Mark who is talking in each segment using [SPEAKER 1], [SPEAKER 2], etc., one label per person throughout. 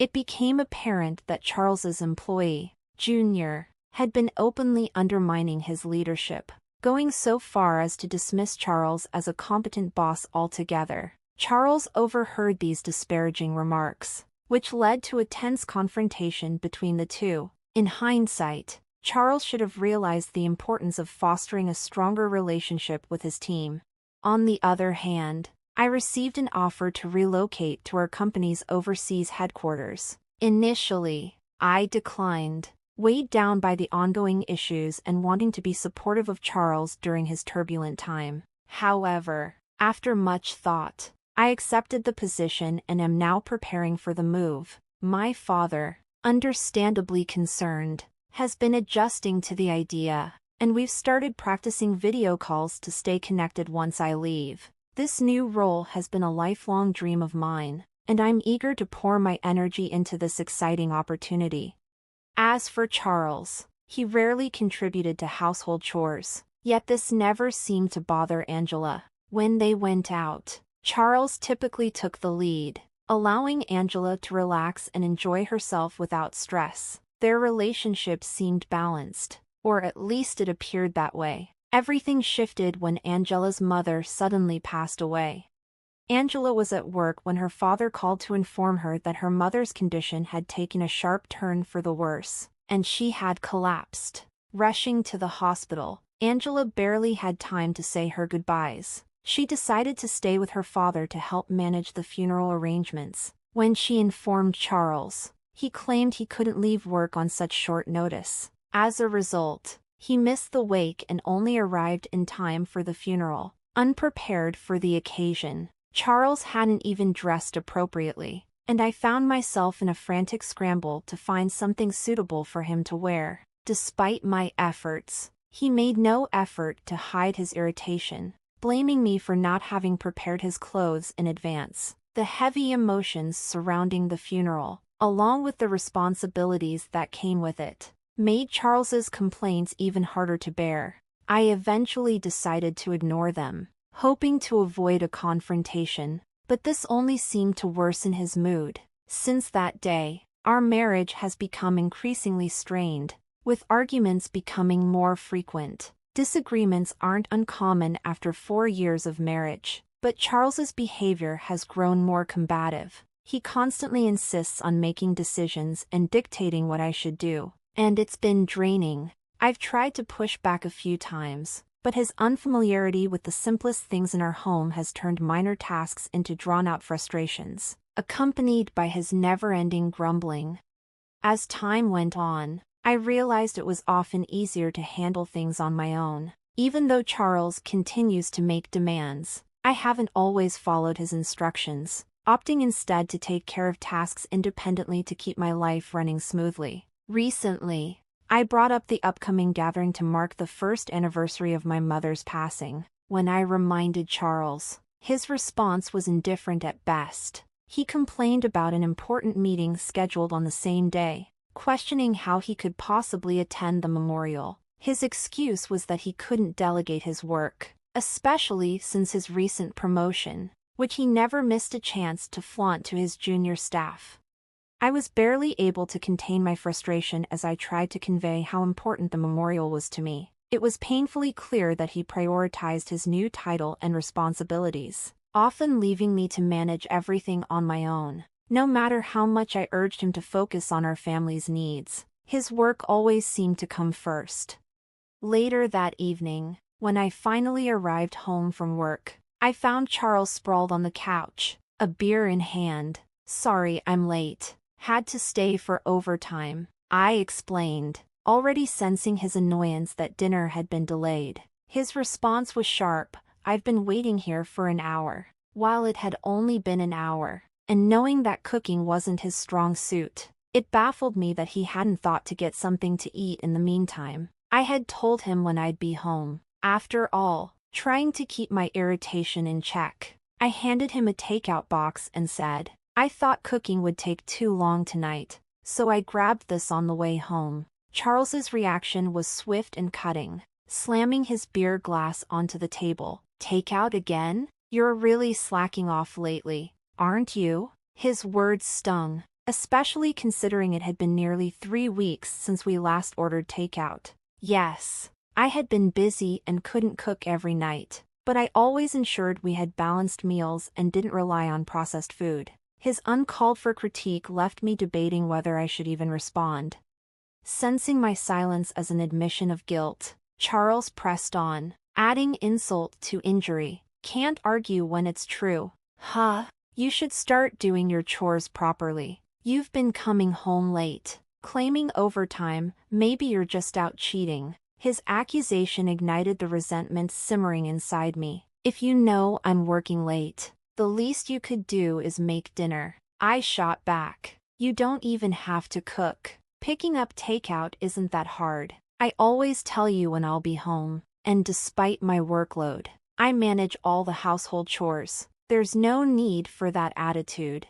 [SPEAKER 1] It became apparent that Charles's employee, Junior, had been openly undermining his leadership, going so far as to dismiss Charles as a competent boss altogether. Charles overheard these disparaging remarks, which led to a tense confrontation between the two. In hindsight, Charles should have realized the importance of fostering a stronger relationship with his team. On the other hand, I received an offer to relocate to our company's overseas headquarters. Initially, I declined, weighed down by the ongoing issues and wanting to be supportive of Charles during his turbulent time. However, after much thought, I accepted the position and am now preparing for the move. My father, understandably concerned, has been adjusting to the idea, and we've started practicing video calls to stay connected once I leave. This new role has been a lifelong dream of mine, and I'm eager to pour my energy into this exciting opportunity. As for Charles, he rarely contributed to household chores, yet this never seemed to bother Angela. When they went out, Charles typically took the lead, allowing Angela to relax and enjoy herself without stress. Their relationship seemed balanced, or at least it appeared that way. Everything shifted when Angela's mother suddenly passed away. Angela was at work when her father called to inform her that her mother's condition had taken a sharp turn for the worse, and she had collapsed. Rushing to the hospital, Angela barely had time to say her goodbyes. She decided to stay with her father to help manage the funeral arrangements. When she informed Charles, he claimed he couldn't leave work on such short notice. As a result, he missed the wake and only arrived in time for the funeral. Unprepared for the occasion, Charles hadn't even dressed appropriately, and I found myself in a frantic scramble to find something suitable for him to wear. Despite my efforts, he made no effort to hide his irritation, blaming me for not having prepared his clothes in advance. The heavy emotions surrounding the funeral, along with the responsibilities that came with it, made Charles's complaints even harder to bear. I eventually decided to ignore them, hoping to avoid a confrontation, but this only seemed to worsen his mood. Since that day, our marriage has become increasingly strained, with arguments becoming more frequent. Disagreements aren't uncommon after 4 years of marriage, but Charles's behavior has grown more combative. He constantly insists on making decisions and dictating what I should do, and it's been draining. I've tried to push back a few times, but his unfamiliarity with the simplest things in our home has turned minor tasks into drawn-out frustrations, accompanied by his never-ending grumbling. As time went on, I realized it was often easier to handle things on my own. Even though Charles continues to make demands, I haven't always followed his instructions, opting instead to take care of tasks independently to keep my life running smoothly. Recently, I brought up the upcoming gathering to mark the first anniversary of my mother's passing. When I reminded Charles, his response was indifferent at best. He complained about an important meeting scheduled on the same day, questioning how he could possibly attend the memorial. His excuse was that he couldn't delegate his work, especially since his recent promotion, which he never missed a chance to flaunt to his junior staff. I was barely able to contain my frustration as I tried to convey how important the memorial was to me. It was painfully clear that he prioritized his new title and responsibilities, often leaving me to manage everything on my own. No matter how much I urged him to focus on our family's needs, his work always seemed to come first. Later that evening, when I finally arrived home from work, I found Charles sprawled on the couch, a beer in hand. "Sorry, I'm late. Had to stay for overtime," I explained, already sensing his annoyance that dinner had been delayed. His response was sharp. "I've been waiting here for an hour." While it had only been an hour, and knowing that cooking wasn't his strong suit, it baffled me that he hadn't thought to get something to eat in the meantime. I had told him when I'd be home. After all, trying to keep my irritation in check, I handed him a takeout box and said, "I thought cooking would take too long tonight, so I grabbed this on the way home." Charles's reaction was swift and cutting, slamming his beer glass onto the table. "Takeout again? You're really slacking off lately, aren't you?" His words stung, especially considering it had been nearly 3 weeks since we last ordered takeout. Yes, I had been busy and couldn't cook every night, but I always ensured we had balanced meals and didn't rely on processed food. His uncalled-for critique left me debating whether I should even respond. Sensing my silence as an admission of guilt, Charles pressed on, adding insult to injury. Can't argue when it's true. Huh? You should start doing your chores properly. You've been coming home late, claiming overtime, maybe you're just out cheating. His accusation ignited the resentment simmering inside me. If you know I'm working late, the least you could do is make dinner. I shot back. You don't even have to cook. Picking up takeout isn't that hard. I always tell you when I'll be home, and despite my workload, I manage all the household chores. There's no need for that attitude.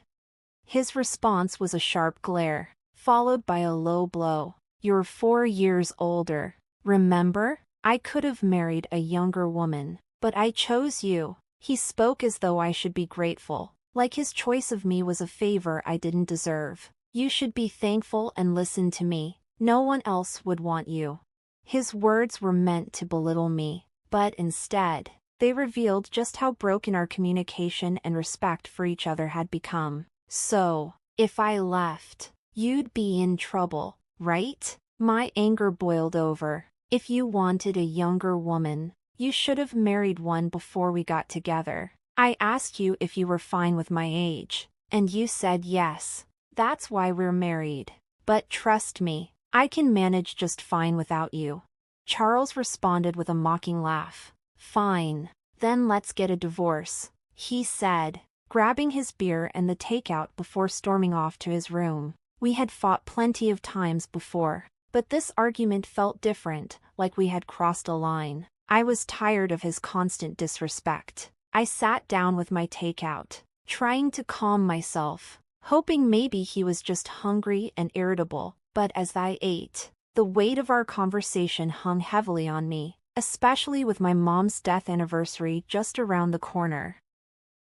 [SPEAKER 1] His response was a sharp glare, followed by a low blow. You're 4 years older. Remember? I could have married a younger woman, but I chose you. He spoke as though I should be grateful, like his choice of me was a favor I didn't deserve. You should be thankful and listen to me. No one else would want you. His words were meant to belittle me, but instead, they revealed just how broken our communication and respect for each other had become. So, if I left, you'd be in trouble, right? My anger boiled over. If you wanted a younger woman, you should have married one before we got together. I asked you if you were fine with my age, and you said yes. That's why we're married. But trust me, I can manage just fine without you. Charles responded with a mocking laugh. Fine, then let's get a divorce, he said, grabbing his beer and the takeout before storming off to his room. We had fought plenty of times before, but this argument felt different, like we had crossed a line. I was tired of his constant disrespect. I sat down with my takeout, trying to calm myself, hoping maybe he was just hungry and irritable, but as I ate, the weight of our conversation hung heavily on me, especially with my mom's death anniversary just around the corner.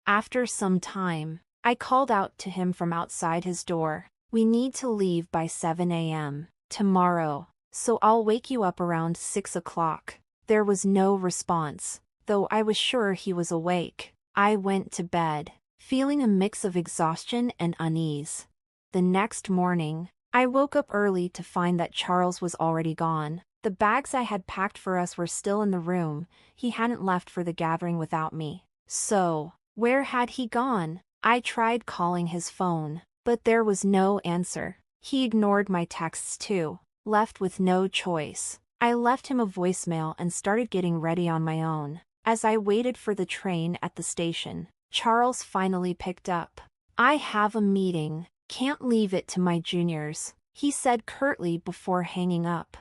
[SPEAKER 1] After some time, I called out to him from outside his door. We need to leave by 7 a.m. tomorrow, so I'll wake you up around 6 o'clock. There was no response, though I was sure he was awake. I went to bed, feeling a mix of exhaustion and unease. The next morning, I woke up early to find that Charles was already gone. The bags I had packed for us were still in the room. He hadn't left for the gathering without me. So, where had he gone? I tried calling his phone, but there was no answer. He ignored my texts too. Left with no choice, I left him a voicemail and started getting ready on my own. As I waited for the train at the station, Charles finally picked up. I have a meeting. Can't leave it to my juniors, he said curtly before hanging up.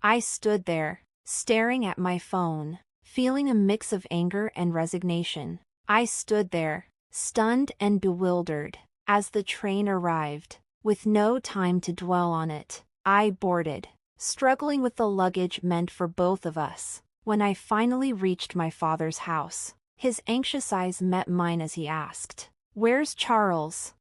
[SPEAKER 1] I stood there, staring at my phone, feeling a mix of anger and resignation. I stood there, stunned and bewildered, as the train arrived. With no time to dwell on it, I boarded, struggling with the luggage meant for both of us. When I finally reached my father's house, his anxious eyes met mine as he asked, "Where's Charles?"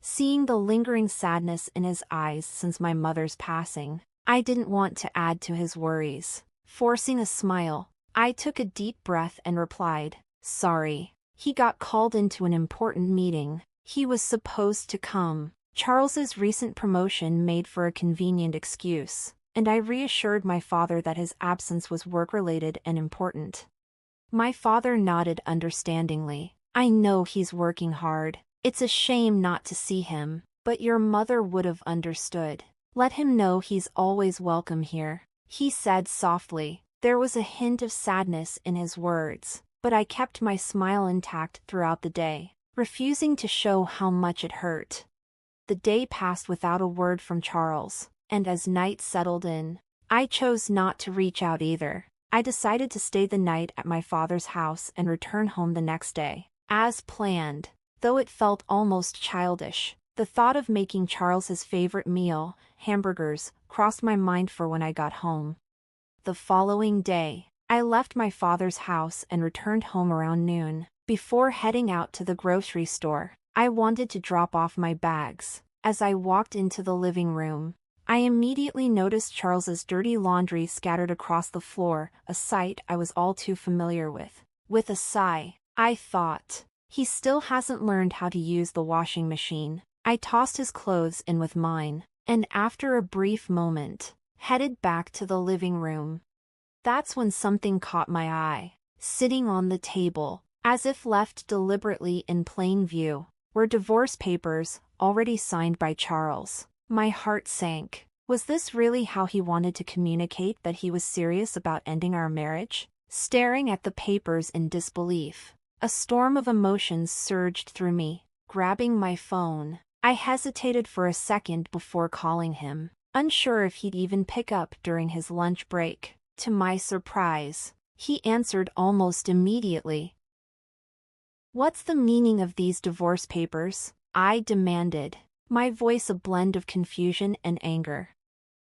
[SPEAKER 1] Seeing the lingering sadness in his eyes since my mother's passing, I didn't want to add to his worries. Forcing a smile, I took a deep breath and replied, "Sorry. He got called into an important meeting. He was supposed to come." Charles's recent promotion made for a convenient excuse, and I reassured my father that his absence was work-related and important. My father nodded understandingly. "I know he's working hard. It's a shame not to see him, but your mother would have understood. Let him know he's always welcome here," he said softly. There was a hint of sadness in his words, but I kept my smile intact throughout the day, refusing to show how much it hurt. The day passed without a word from Charles, and as night settled in, I chose not to reach out either. I decided to stay the night at my father's house and return home the next day. As planned, though it felt almost childish, the thought of making Charles his favorite meal, hamburgers, crossed my mind for when I got home. The following day, I left my father's house and returned home around noon. Before heading out to the grocery store, I wanted to drop off my bags. As I walked into the living room, I immediately noticed Charles's dirty laundry scattered across the floor, a sight I was all too familiar with. With a sigh, I thought, he still hasn't learned how to use the washing machine. I tossed his clothes in with mine, and after a brief moment, headed back to the living room. That's when something caught my eye. Sitting on the table, as if left deliberately in plain view, were divorce papers, already signed by Charles. My heart sank. Was this really how he wanted to communicate that he was serious about ending our marriage? Staring at the papers in disbelief, a storm of emotions surged through me. Grabbing my phone, I hesitated for a second before calling him, unsure if he'd even pick up during his lunch break. To my surprise, he answered almost immediately. "What's the meaning of these divorce papers?" I demanded, my voice a blend of confusion and anger.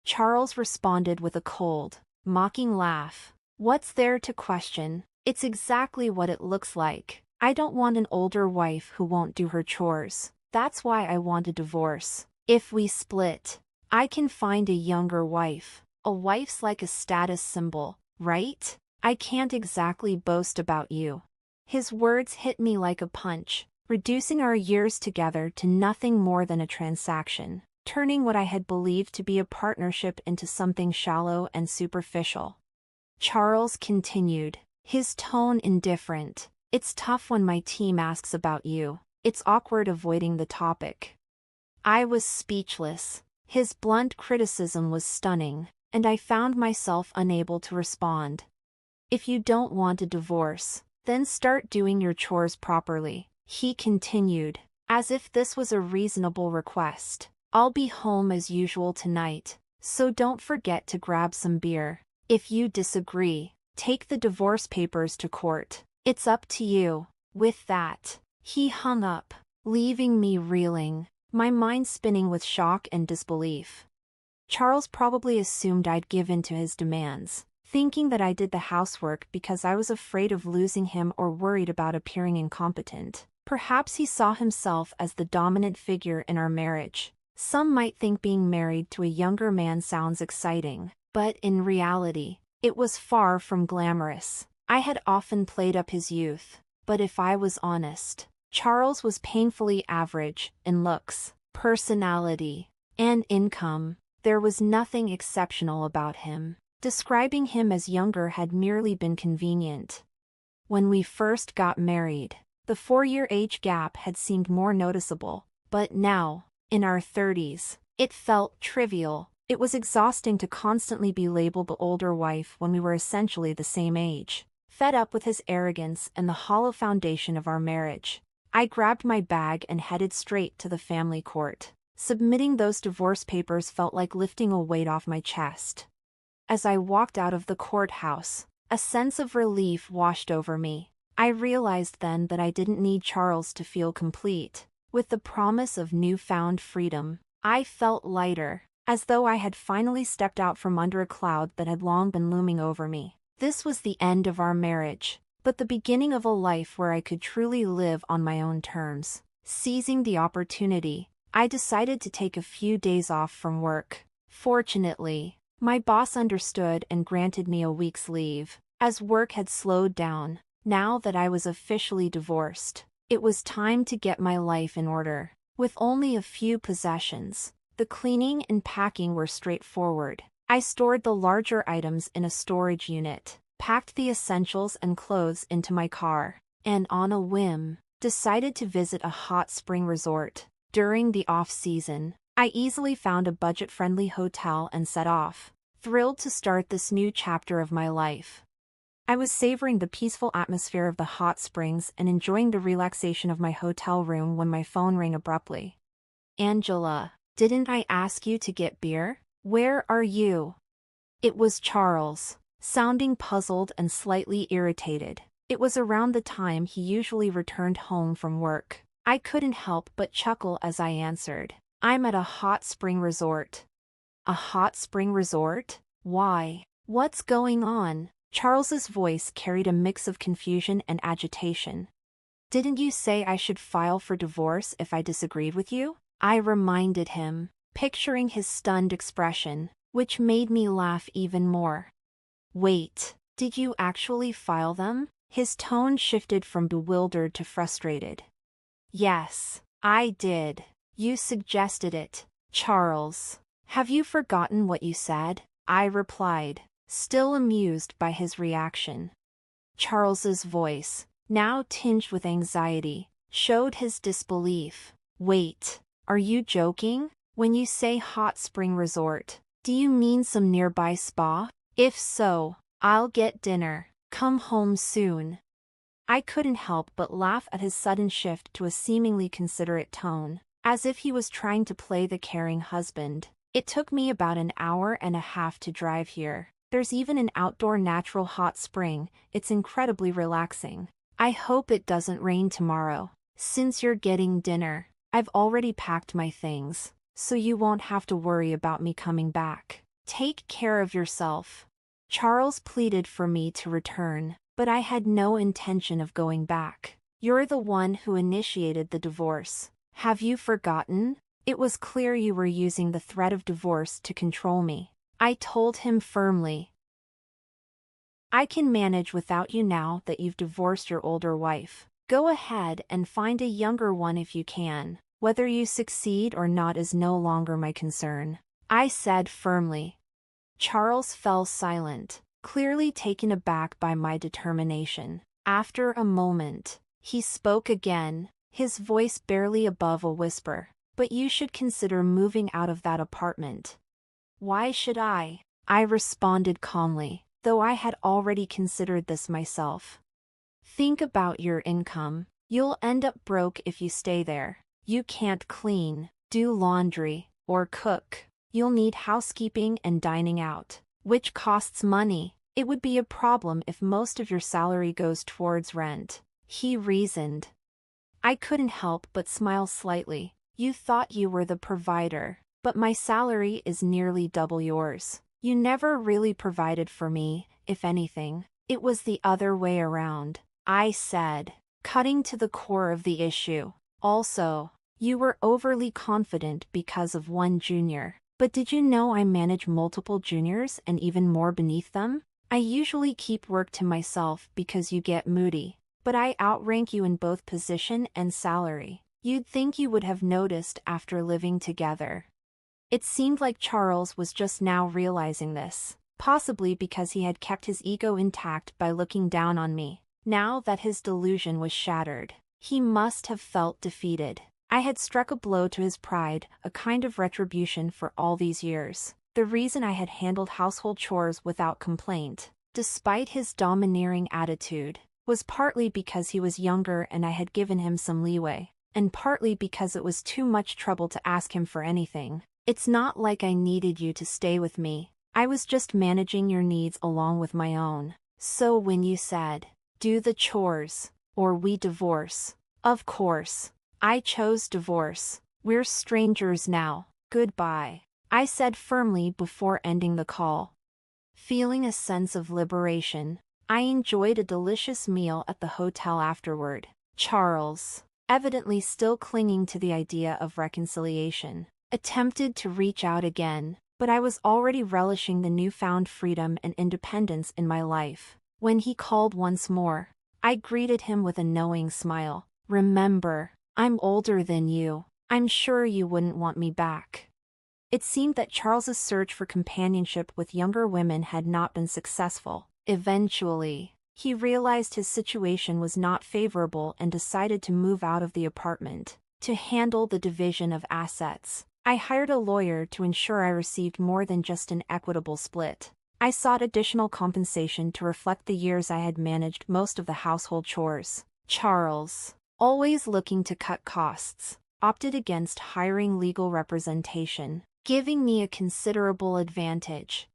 [SPEAKER 1] Charles responded with a cold, mocking laugh. "What's there to question? It's exactly what it looks like. I don't want an older wife who won't do her chores. That's why I want a divorce. If we split, I can find a younger wife. A wife's like a status symbol, right? I can't exactly boast about you." His words hit me like a punch, reducing our years together to nothing more than a transaction, turning what I had believed to be a partnership into something shallow and superficial. Charles continued, his tone indifferent. "It's tough when my team asks about you. It's awkward avoiding the topic." I was speechless. His blunt criticism was stunning, and I found myself unable to respond. "If you don't want a divorce, then start doing your chores properly," he continued, as if this was a reasonable request. "I'll be home as usual tonight, so don't forget to grab some beer. If you disagree, take the divorce papers to court. It's up to you." With that, he hung up, leaving me reeling, my mind spinning with shock and disbelief. Charles probably assumed I'd give in to his demands, thinking that I did the housework because I was afraid of losing him or worried about appearing incompetent. Perhaps he saw himself as the dominant figure in our marriage. Some might think being married to a younger man sounds exciting, but in reality, it was far from glamorous. I had often played up his youth, but if I was honest, Charles was painfully average in looks, personality, and income. There was nothing exceptional about him. Describing him as younger had merely been convenient. When we first got married, the 4-year age gap had seemed more noticeable, but now, in our 30s, it felt trivial. It was exhausting to constantly be labeled the older wife when we were essentially the same age. Fed up with his arrogance and the hollow foundation of our marriage, I grabbed my bag and headed straight to the family court. Submitting those divorce papers felt like lifting a weight off my chest. As I walked out of the courthouse, a sense of relief washed over me. I realized then that I didn't need Charles to feel complete. With the promise of newfound freedom, I felt lighter, as though I had finally stepped out from under a cloud that had long been looming over me. This was the end of our marriage, but the beginning of a life where I could truly live on my own terms. Seizing the opportunity, I decided to take a few days off from work. Fortunately, my boss understood and granted me a week's leave, as work had slowed down. Now that I was officially divorced, it was time to get my life in order. With only a few possessions, the cleaning and packing were straightforward. I stored the larger items in a storage unit, packed the essentials and clothes into my car, and on a whim, decided to visit a hot spring resort. During the off-season, I easily found a budget-friendly hotel and set off, thrilled to start this new chapter of my life. I was savoring the peaceful atmosphere of the hot springs and enjoying the relaxation of my hotel room when my phone rang abruptly. "Angela, didn't I ask you to get beer? Where are you?" It was Charles, sounding puzzled and slightly irritated. It was around the time he usually returned home from work. I couldn't help but chuckle as I answered, "I'm at a hot spring resort." "A hot spring resort? Why? What's going on?" Charles's voice carried a mix of confusion and agitation. "Didn't you say I should file for divorce if I disagreed with you?" I reminded him, picturing his stunned expression, which made me laugh even more. Wait, did you actually file them? His tone shifted from bewildered to frustrated. Yes, I did. You suggested it, Charles. Have you forgotten what you said? I replied, still amused by his reaction. Charles's voice, now tinged with anxiety, showed his disbelief. Wait, are you joking? When you say hot spring resort, do you mean some nearby spa? If so, I'll get dinner. Come home soon. I couldn't help but laugh at his sudden shift to a seemingly considerate tone, as if he was trying to play the caring husband. It took me about an hour and a half to drive here. There's even an outdoor natural hot spring. It's incredibly relaxing. I hope it doesn't rain tomorrow. Since you're getting dinner, I've already packed my things, so you won't have to worry about me coming back. Take care of yourself. Charles pleaded for me to return, but I had no intention of going back. You're the one who initiated the divorce. Have you forgotten? It was clear you were using the threat of divorce to control me. I told him firmly. I can manage without you now that you've divorced your older wife. Go ahead and find a younger one if you can. Whether you succeed or not is no longer my concern, I said firmly. Charles fell silent, clearly taken aback by my determination. After a moment, he spoke again, his voice barely above a whisper. But you should consider moving out of that apartment. Why should I? I responded calmly, though I had already considered this myself. Think about your income. You'll end up broke if you stay there. You can't clean, do laundry, or cook. You'll need housekeeping and dining out, which costs money. It would be a problem if most of your salary goes towards rent, he reasoned. I couldn't help but smile slightly. You thought you were the provider, but my salary is nearly double yours. You never really provided for me, if anything. It was the other way around, I said, cutting to the core of the issue. Also, you were overly confident because of one junior. But did you know I manage multiple juniors and even more beneath them? I usually keep work to myself because you get moody, but I outrank you in both position and salary. You'd think you would have noticed after living together. It seemed like Charles was just now realizing this, possibly because he had kept his ego intact by looking down on me. Now that his delusion was shattered, he must have felt defeated. I had struck a blow to his pride, a kind of retribution for all these years. The reason I had handled household chores without complaint, despite his domineering attitude, was partly because he was younger and I had given him some leeway, and partly because it was too much trouble to ask him for anything. It's not like I needed you to stay with me. I was just managing your needs along with my own. So when you said, do the chores, or we divorce, of course, I chose divorce. We're strangers now. Goodbye, I said firmly before ending the call. Feeling a sense of liberation, I enjoyed a delicious meal at the hotel afterward. Charles, evidently still clinging to the idea of reconciliation, attempted to reach out again, but I was already relishing the newfound freedom and independence in my life. When he called once more, I greeted him with a knowing smile. Remember, I'm older than you. I'm sure you wouldn't want me back. It seemed that Charles's search for companionship with younger women had not been successful. Eventually, he realized his situation was not favorable and decided to move out of the apartment. To handle the division of assets, I hired a lawyer to ensure I received more than just an equitable split. I sought additional compensation to reflect the years I had managed most of the household chores. Charles, always looking to cut costs, opted against hiring legal representation, giving me a considerable advantage.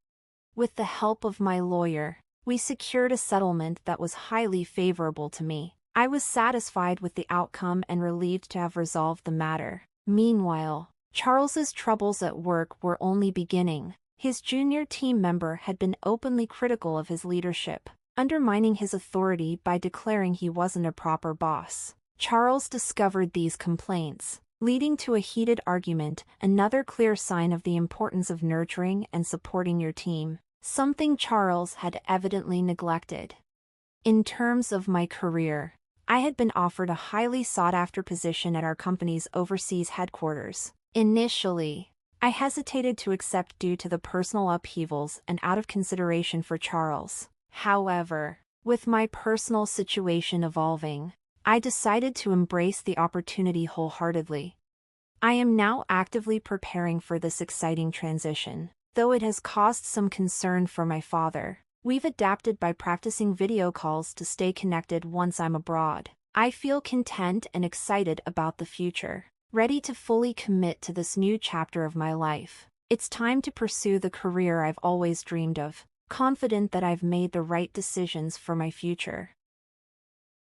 [SPEAKER 1] With the help of my lawyer, we secured a settlement that was highly favorable to me. I was satisfied with the outcome and relieved to have resolved the matter. Meanwhile, Charles's troubles at work were only beginning. His junior team member had been openly critical of his leadership, undermining his authority by declaring he wasn't a proper boss. Charles discovered these complaints, leading to a heated argument, another clear sign of the importance of nurturing and supporting your team, something Charles had evidently neglected. In terms of my career, I had been offered a highly sought-after position at our company's overseas headquarters. Initially, I hesitated to accept due to the personal upheavals and out of consideration for Charles. However, with my personal situation evolving, I decided to embrace the opportunity wholeheartedly. I am now actively preparing for this exciting transition. Though it has caused some concern for my father, we've adapted by practicing video calls to stay connected once I'm abroad. I feel content and excited about the future, ready to fully commit to this new chapter of my life. It's time to pursue the career I've always dreamed of, confident that I've made the right decisions for my future.